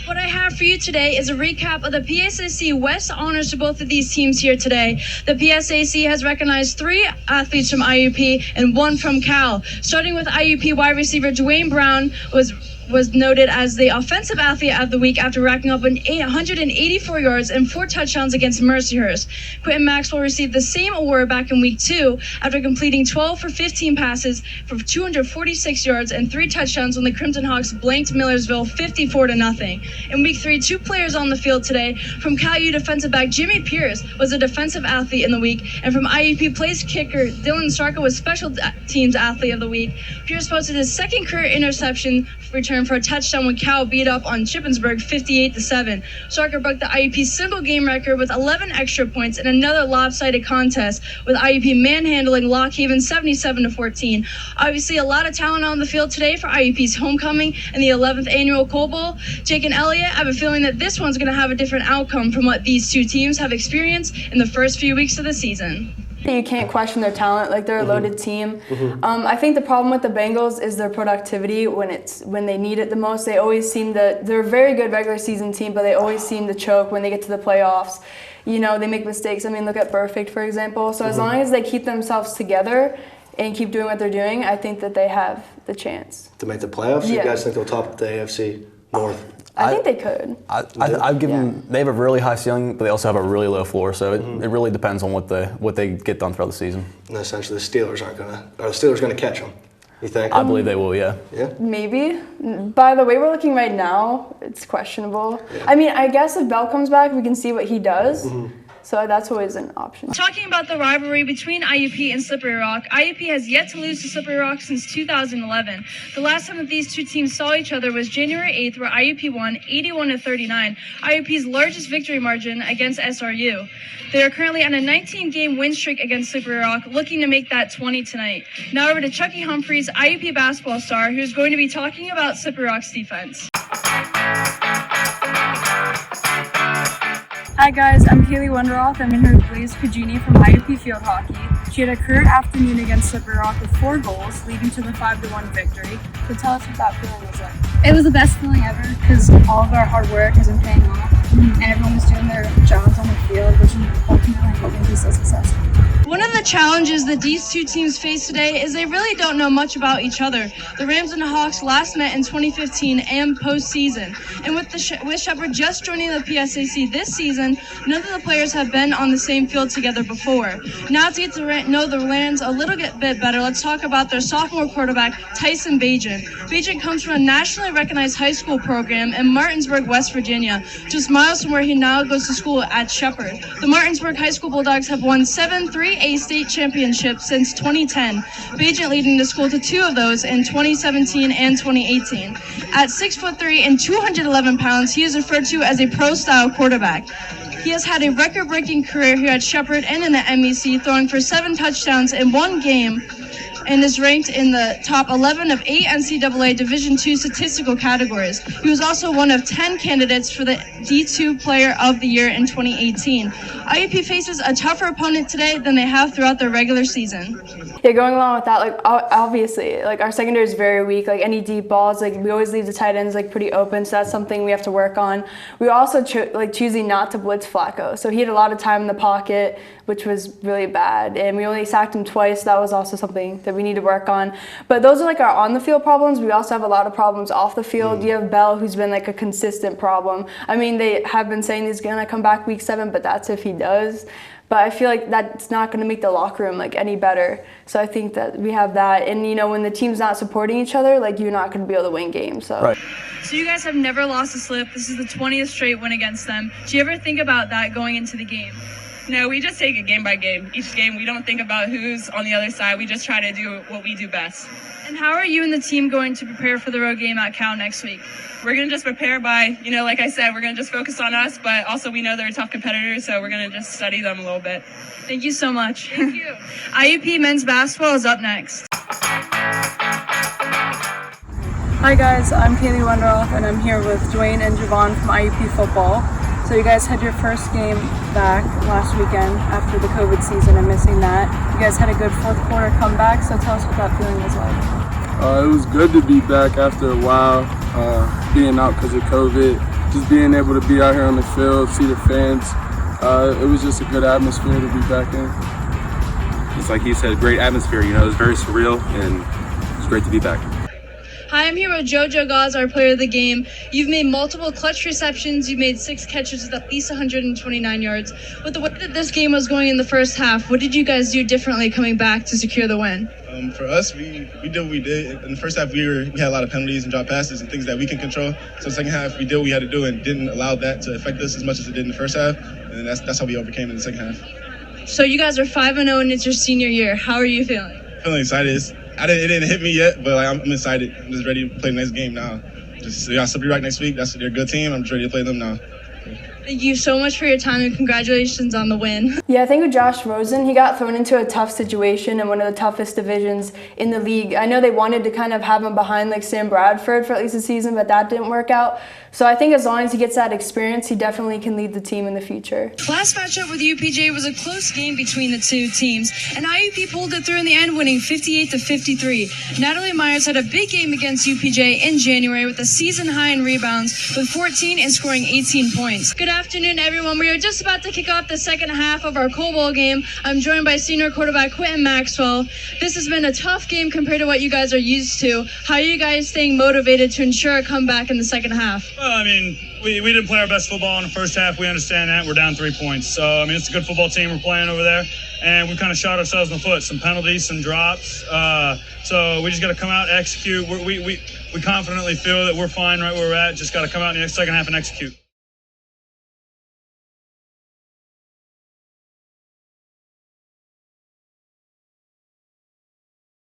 What I have for you today is a recap of the PSAC West honors to both of these teams here today. The PSAC has recognized 3 athletes from IUP and 1 from Cal. Starting with IUP wide receiver Dwayne Brown was noted as the offensive athlete of the week after racking up 184 yards and 4 touchdowns against Mercyhurst. Quentin Maxwell received the same award back in week 2 after completing 12 for 15 passes for 246 yards and 3 touchdowns when the Crimson Hawks blanked Millersville 54-0. In week 3, 2 players on the field today. From Cal U defensive back Jimmy Pierce was a defensive athlete in the week, and from IUP place kicker Dylan Starka was special teams athlete of the week. Pierce posted his 2nd career interception return for a touchdown when Cal beat up on Shippensburg 58-7. Starker broke the IUP single game record with 11 extra points in another lopsided contest, with IUP manhandling Lock Haven 77-14. Obviously, a lot of talent on the field today for IUP's homecoming and the 11th annual Coal Bowl. Jake and Elliott, I have a feeling that this one's going to have a different outcome from what these 2 teams have experienced in the first few weeks of the season. You can't question their talent, like they're a loaded team. I think the problem with the Bengals is their productivity when they need it the most. They always seem to, they're a very good regular season team, but they always seem to choke when they get to the playoffs. You know, they make mistakes. I mean, look at Perfect, for example. So as long as they keep themselves together and keep doing what they're doing, I think that they have the chance. To make the playoffs? Yeah. You guys think they'll top the AFC North? I think they could. I'd give them. They have a really high ceiling, but they also have a really low floor. So it really depends on what they get done throughout the season. And essentially, the Steelers are the Steelers going to catch them? You think? I believe they will. Yeah. Yeah. Maybe. By the way we're looking right now, it's questionable. Yeah. I mean, I guess if Bell comes back, we can see what he does. So that's always an option. Talking about the rivalry between IUP and Slippery Rock, IUP has yet to lose to Slippery Rock since 2011. The last time that these 2 teams saw each other was January 8th, where IUP won 81-39, IUP's largest victory margin against SRU. They are currently on a 19-game win streak against Slippery Rock, looking to make that 20 tonight. Now over to Chucky Humphreys, IUP basketball star, who's going to be talking about Slippery Rock's defense. Hi guys, I'm Kaylee Wenderoth. I'm in here with Blaze Pagini from IUP Field Hockey. She had a career afternoon against Slippery Rock with 4 goals, leading to the 5-1 victory. So tell us what that feeling was like. It was the best feeling ever because all of our hard work has been paying off, and everyone was doing their jobs on the field, which ultimately made us so successful. One of the challenges that these 2 teams face today is they really don't know much about each other. The Rams and the Hawks last met in 2015 and postseason. And with Shepherd just joining the PSAC this season, none of the players have been on the same field together before. Now to get to know the Rams a little bit better, let's talk about their sophomore quarterback, Tyson Bajan. Bajan comes from a nationally recognized high school program in Martinsburg, West Virginia, just miles from where he now goes to school at Shepherd. The Martinsburg High School Bulldogs have won 7 3A state championships since 2010, Bajan leading the school to 2 of those in 2017 and 2018. At 6'3" and 211 pounds, he is referred to as a pro-style quarterback. He has had a record-breaking career here at Shepherd and in the MEC, throwing for 7 touchdowns in 1 game, and is ranked in the top 11 of 8 NCAA Division II statistical categories. He was also one of 10 candidates for the D2 Player of the Year in 2018. IUP faces a tougher opponent today than they have throughout their regular season. Yeah, going along with that, like obviously, like our secondary is very weak. Like any deep balls, like we always leave the tight ends like pretty open, so that's something we have to work on. We also choosing not to blitz Flacco, so he had a lot of time in the pocket, which was really bad, and we only sacked him twice. That was also something that we need to work on. But those are like our on-the-field problems. We also have a lot of problems off the field. You have Bell, who's been like a consistent problem. I mean, they have been saying he's gonna come back week 7, but that's if he does. But I feel like that's not going to make the locker room like any better. So I think that we have that. And, you know, when the team's not supporting each other, like you're not going to be able to win games. So. Right. So you guys have never lost a slip. This is the 20th straight win against them. Do you ever think about that going into the game? No, we just take it game by game. Each game, we don't think about who's on the other side. We just try to do what we do best. And how are you and the team going to prepare for the road game at Cal next week? We're going to just prepare by, like I said, we're going to just focus on us, but also we know they're a tough competitor, so we're going to just study them a little bit. Thank you so much. Thank you. IUP men's basketball is up next. Hi guys, I'm Kaylee Wenderoth, and I'm here with Dwayne and Javon from IUP football. So you guys had your first game back last weekend after the COVID season and missing that. You guys had a good fourth quarter comeback, so tell us what that feeling was like. It was good to be back after a while, being out because of COVID. just being able to be out here on the field, see the fans. It was just a good atmosphere to be back in. It's like he said, great atmosphere. You know, it was very surreal, and it was great to be back. Hi, I'm here with JoJo Gauze, our player of the game. You've made multiple clutch receptions. You've made 6 catches with at least 129 yards. With the way that this game was going in the first half, what did you guys do differently coming back to secure the win? For us, we did what we did. In the first half, we had a lot of penalties and drop passes and things that we can control. So the second half, we did what we had to do and didn't allow that to affect us as much as it did in the first half. And that's how we overcame in the second half. So you guys are 5-0 and it's your senior year. How are you feeling? Feeling excited. It didn't hit me yet, but I'm excited. I'm just ready to play the next game now. Y'all still be right next week. They're a good team. I'm just ready to play them now. Thank you so much for your time and congratulations on the win. Yeah, I think with Josh Rosen, he got thrown into a tough situation in one of the toughest divisions in the league. I know they wanted to kind of have him behind like Sam Bradford for at least a season, but that didn't work out. So I think as long as he gets that experience, he definitely can lead the team in the future. Last matchup with UPJ was a close game between the two teams, and IUP pulled it through in the end, winning 58-53. Natalie Myers had a big game against UPJ in January with a season high in rebounds with 14 and scoring 18 points. Good afternoon, everyone. We are just about to kick off the second half of our Coal Bowl game. I'm joined by senior quarterback Quentin Maxwell. This has been a tough game compared to what you guys are used to. How are you guys staying motivated to ensure a comeback in the second half? Well, I mean, we didn't play our best football in the first half. We understand that. We're down 3 points. So, I mean, it's a good football team we're playing over there. And we kind of shot ourselves in the foot. Some penalties, some drops. So we just got to come out, execute. We confidently feel that we're fine right where we're at. Just got to come out in the second half and execute.